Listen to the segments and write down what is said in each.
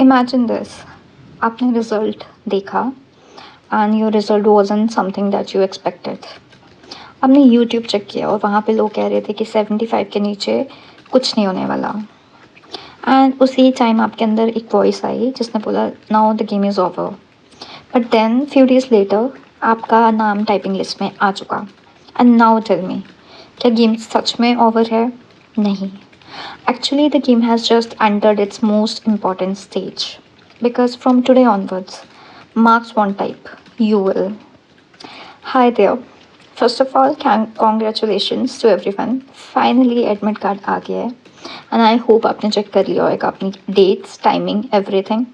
Imagine this, आपने result देखा and your result wasn't something that you expected. आपने YouTube check किया और वहाँ पे लोग कह रहे थे कि 75 के नीचे कुछ नहीं होने वाला। एंड उसी टाइम आपके अंदर एक वॉइस आई जिसने बोला now the game is over. But then few days later आपका नाम टाइपिंग लिस्ट में आ चुका। एंड नाउ टेल मी, क्या गेम सच में ओवर है? नहीं। Actually, the game has just entered its most important stage. Because from today onwards, marks one type. You will. Hi there. First of all, congratulations to everyone. Finally, admit card आ गया है. And I hope आपने check कर लिया होगा अपनी dates, timing, everything.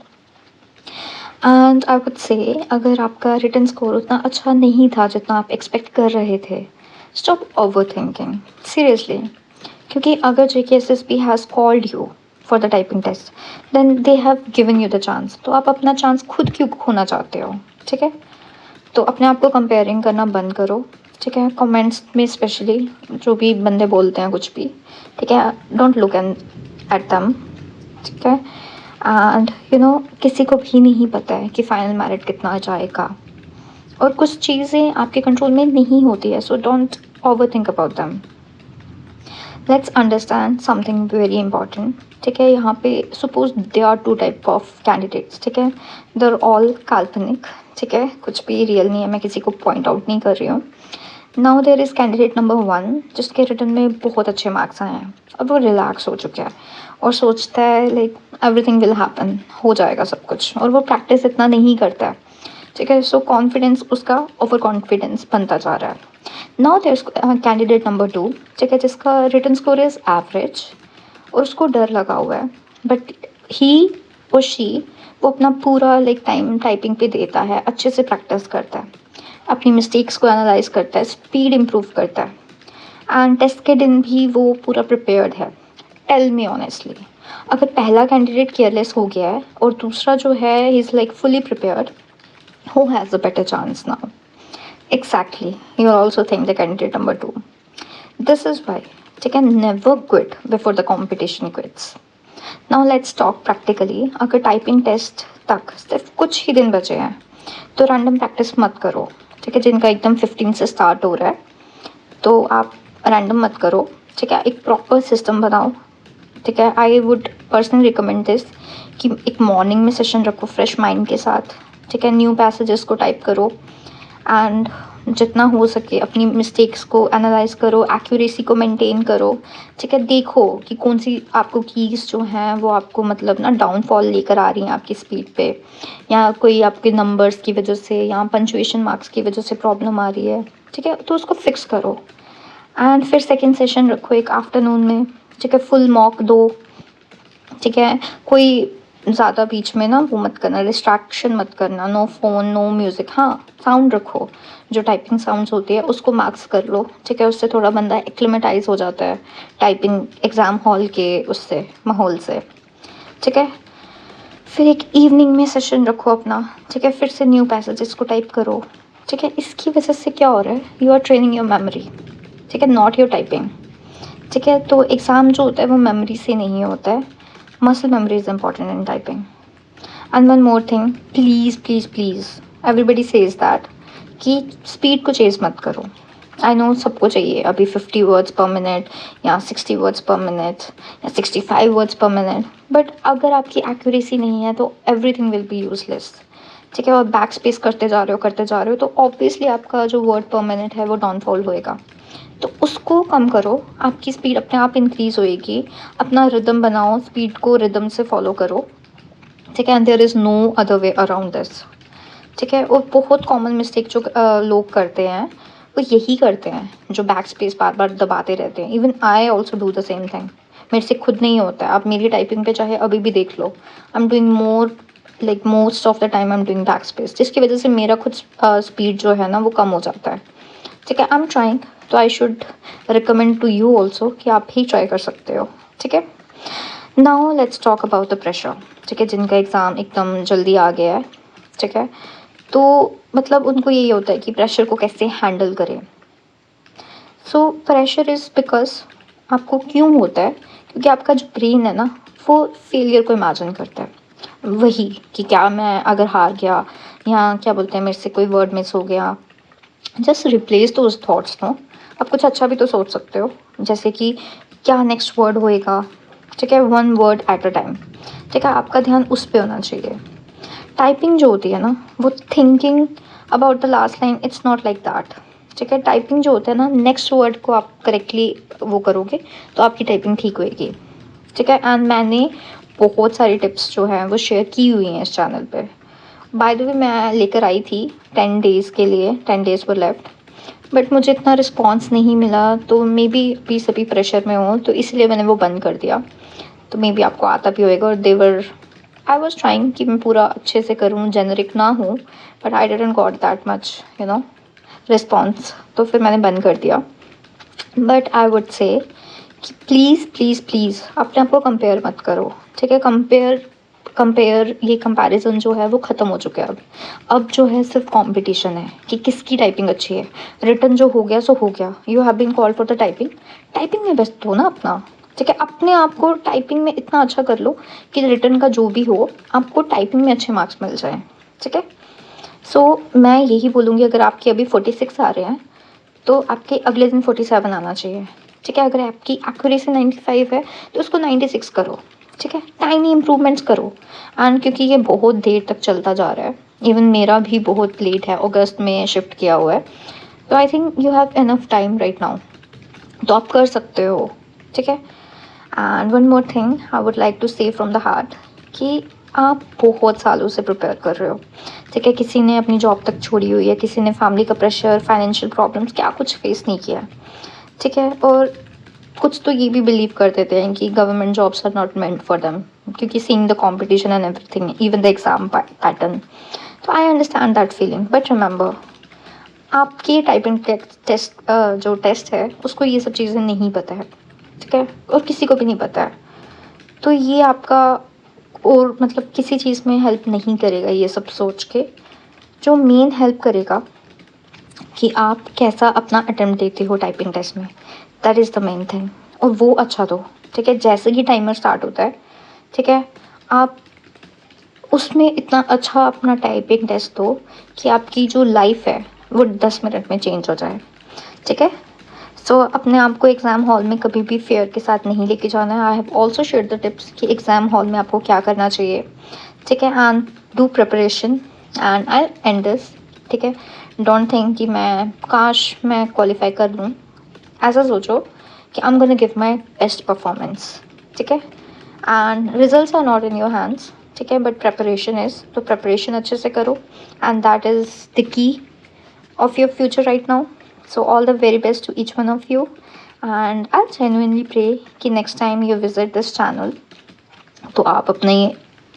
And I would say अगर आपका written score उतना अच्छा नहीं था जितना आप expect कर रहे थे, stop overthinking. Seriously. क्योंकि अगर JKSSB has called you for the typing test then they have given you the chance, तो आप अपना चांस खुद क्यों खोना चाहते हो? ठीक है, तो अपने आप को कंपेयरिंग करना बंद करो। ठीक है, कमेंट्स में स्पेशली जो भी बंदे बोलते हैं कुछ भी, ठीक है, डोंट लुक एट दम। ठीक है, एंड किसी को भी नहीं पता है कि फाइनल मेरिट कितना जाएगा, और कुछ चीज़ें आपके कंट्रोल में नहीं होती है, so don't over think about them. Let's understand something very important. ठीक है, यहाँ पे suppose they are two type of candidates. ठीक है, दे आर ऑल काल्पनिक। ठीक है, कुछ भी रियल नहीं है, मैं किसी को पॉइंट आउट नहीं कर रही हूँ। Now there is candidate number 1 जिसके रिटर्न में बहुत अच्छे मार्क्स आए हैं और वो रिलैक्स हो चुका है और सोचता है लाइक एवरीथिंग विल हैपन, हो जाएगा सब कुछ, और वो प्रैक्टिस इतना नहीं करता है। ठीक है, सो कॉन्फिडेंस उसका ओवर कॉन्फिडेंस बनता जा रहा है। Now there is candidate number 2, ठीक है, जिसका रिटर्न स्कोर इज़ एवरेज और उसको डर लगा हुआ है, बट ही और शी वो अपना पूरा लाइक टाइम टाइपिंग पे देता है, अच्छे से प्रैक्टिस करता है, अपनी मिस्टेक्स को एनालाइज करता है, स्पीड इम्प्रूव करता है, एंड टेस्ट के दिन भी वो पूरा प्रिपेयर्ड है। टेल मी ऑनेस्टली, अगर पहला कैंडिडेट केयरलेस हो गया है और दूसरा जो है he is like fully prepared, who has a better chance now? Exactly, you will also think the candidate number 2. This is why they can never quit before the competition quits. Now let's talk practically. अगर typing test तक सिर्फ कुछ ही दिन बचे हैं तो random practice मत करो। ठीक है, जिनका एकदम 15 से स्टार्ट हो रहा है तो आप रैंडम मत करो। ठीक है, एक प्रॉपर सिस्टम बनाओ। ठीक है, I would personally recommend this कि एक मॉर्निंग में सेशन रखो फ्रेश माइंड के साथ। ठीक है, न्यू पैसेजेस को टाइप करो एंड जितना हो सके अपनी मिस्टेक्स को एनालाइज करो, एक्यूरेसी को मेंटेन करो। ठीक है, देखो कि कौन सी आपको कीज़ जो हैं वो आपको मतलब ना डाउनफॉल लेकर आ रही हैं आपकी स्पीड पे, या कोई आपके नंबर्स की वजह से या पंचुएशन मार्क्स की वजह से प्रॉब्लम आ रही है। ठीक है, तो उसको फिक्स करो एंड फिर सेकेंड सेशन रखो एक आफ्टरनून में। ठीक है, फुल मॉक दो। ठीक है, कोई ज़्यादा बीच में ना वो मत करना, डिस्ट्रैक्शन मत करना, नो फ़ोन नो म्यूज़िक। हाँ, साउंड रखो, जो टाइपिंग साउंड्स होती है उसको मार्क्स कर लो। ठीक है, उससे थोड़ा बंदा एक्लिमेटाइज हो जाता है टाइपिंग एग्ज़ाम हॉल के उससे माहौल से। ठीक है, फिर एक इवनिंग में सेशन रखो अपना। ठीक है, फिर से न्यू पैसेजेस को टाइप करो। ठीक है, इसकी वजह से क्या हो रहा है, you are training your memory. ठीक है, नॉट योर टाइपिंग। ठीक है, तो एग्ज़ाम जो होता है वो मेमोरी से नहीं होता है, muscle memory is important in typing. And one more thing, please please please, everybody says that कि स्पीड को चेज़ मत करो। आई नो सबको चाहिए अभी 50 वर्ड्स पर मिनट या 60 वर्ड्स पर मिनट या 65 वर्ड्स पर मिनट, बट अगर आपकी एक्यूरेसी नहीं है तो एवरीथिंग विल बी यूजलेस। ठीक है, और बैक स्पेस करते जा रहे हो तो ऑब्वियसली आपका जो वर्ड पर मिनट है वो डाउनफॉल होएगा, तो उसको कम करो। आपकी स्पीड अपने आप इंक्रीज़ होएगी। अपना रिदम बनाओ, स्पीड को रिदम से फॉलो करो। ठीक है, and there is no other way around this. ठीक है, और बहुत कॉमन मिस्टेक जो लोग करते हैं वो यही करते हैं, जो बैक स्पेस बार बार दबाते रहते हैं। Even I also do the same thing. मेरे से खुद नहीं होता है, आप मेरी टाइपिंग पे चाहे अभी भी देख लो, I am doing more like most of the time I am doing backspace, जिसकी वजह से मेरा खुद स्पीड जो है ना वो कम हो जाता है। ठीक है, आई एम ट्राइंग, तो I should recommend to you also कि आप भी ट्राई कर सकते हो। ठीक है, now let's talk about the pressure. ठीक है, जिनका एग्ज़ाम एकदम जल्दी आ गया है। ठीक है, तो मतलब उनको यही होता है कि प्रेशर को कैसे हैंडल करें। सो प्रेशर इज़ बिकॉज आपको क्यों होता है, क्योंकि आपका जो ब्रेन है ना वो फेलियर को इमेजिन करता है। वही कि क्या मैं अगर हार गया या क्या बोलते हैं मेरे से कोई वर्ड मिस हो गया, just replace those thoughts no. आप कुछ अच्छा भी तो सोच सकते हो, जैसे कि क्या नेक्स्ट वर्ड होएगा, ठीक है, one word at a time, ठीक है, आपका ध्यान उस पे होना चाहिए। टाइपिंग जो होती है ना, वो thinking about the last line, it's not like that, ठीक है। टाइपिंग जो होता है ना, नेक्स्ट वर्ड को आप करेक्टली वो करोगे तो आपकी टाइपिंग ठीक होएगी, ठीक है। एंड मैंने बहुत सारी टिप्स जो है वो शेयर की हुई हैं इस चैनल पे। बाय द वे मैं लेकर आई थी 10 डेज़ के लिए, 10 डेज़ वर लेफ्ट, बट मुझे इतना रिस्पॉन्स नहीं मिला, तो मे बी अभी सभी प्रेशर में हूँ तो इसलिए मैंने वो बंद कर दिया। तो मे बी आपको आता भी होएगा। और देवर आई वॉज ट्राइंग कि मैं पूरा अच्छे से करूँ, जेनरिक ना हूँ, but I didn't got that much response, तो फिर मैंने बंद कर दिया। बट आई वुड से कि प्लीज़ प्लीज़ प्लीज़ अपने आप को कंपेयर मत करो, ठीक है। कंपेयर ये कंपैरिजन जो है वो ख़त्म हो चुका है अब जो है सिर्फ कंपटीशन है कि किसकी टाइपिंग अच्छी है। रिटर्न जो हो गया सो हो गया, you have been called for the typing, typing में बेस्ट हो ना अपना, ठीक है। अपने आप को टाइपिंग में इतना अच्छा कर लो कि रिटर्न का जो भी हो आपको टाइपिंग में अच्छे मार्क्स मिल जाए, ठीक है। सो मैं यही बोलूँगी, अगर आपके अभी 46 आ रहे हैं तो आपके अगले दिन 47 आना चाहिए, ठीक है। अगर आपकी एक्यूरेसी 95 है तो उसको 96 करो, ठीक है। टाइनी इम्प्रूवमेंट्स करो। एंड क्योंकि ये बहुत देर तक चलता जा रहा है, इवन मेरा भी बहुत लेट है, अगस्त में शिफ्ट किया हुआ है, तो I think you have enough time right now, तो आप कर सकते हो, ठीक है। And one more thing I would like to say from the heart कि आप बहुत सालों से प्रिपेयर कर रहे हो, ठीक है। किसी ने अपनी जॉब तक छोड़ी हुई है, किसी ने फैमिली का प्रेशर, फाइनेंशियल प्रॉब्लम्स, क्या कुछ फेस नहीं किया, ठीक है। और कुछ तो ये भी बिलीव कर देते हैं कि government jobs are not meant for them, क्योंकि seeing the competition and everything, even the exam pattern, तो I understand that feeling. But remember, आपके टाइपिंग टेस्ट जो टेस्ट है उसको ये सब चीज़ें नहीं पता है, ठीक है, और किसी को भी नहीं पता है। तो ये आपका और मतलब किसी चीज़ में हेल्प नहीं करेगा ये सब सोच के। जो मेन हेल्प करेगा कि आप कैसा अपना अटेम्प्ट देते हो टाइपिंग टेस्ट में, that is the main thing. और वो अच्छा दो, ठीक है। जैसे ही टाइमर स्टार्ट होता है, ठीक है, आप उसमें इतना अच्छा अपना टाइपिंग टेस्ट दो कि आपकी जो लाइफ है वो 10 मिनट में चेंज हो जाए, ठीक है। सो अपने आप को एग्ज़ाम हॉल में कभी भी फेयर के साथ नहीं लेके जाना है। I have also share the tips कि एग्ज़ाम हॉल में आपको क्या करना चाहिए, ठीक है। And do preparation and I and this, ठीक है। डोंट थिंक कि मैं काश मैं क्वालिफाई कर लूँ, ऐसा सोचो कि I am gonna give my best performance, ठीक है। And results are not in your hands, ठीक है, बट प्रेपरेशन इज़, तो प्रेपरेशन अच्छे से करो and that is the key of your future right now. So all the very best to each one of you, and I'll genuinely pray कि next time you visit this channel तो आप अपने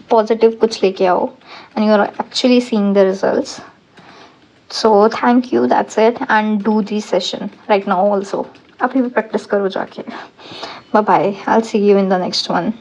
positive कुछ लेके आओ and you are actually seeing the results. So thank you, that's it, and do this session right now also. अभी भी practice करो जाके। Bye bye, I'll see you in the next one.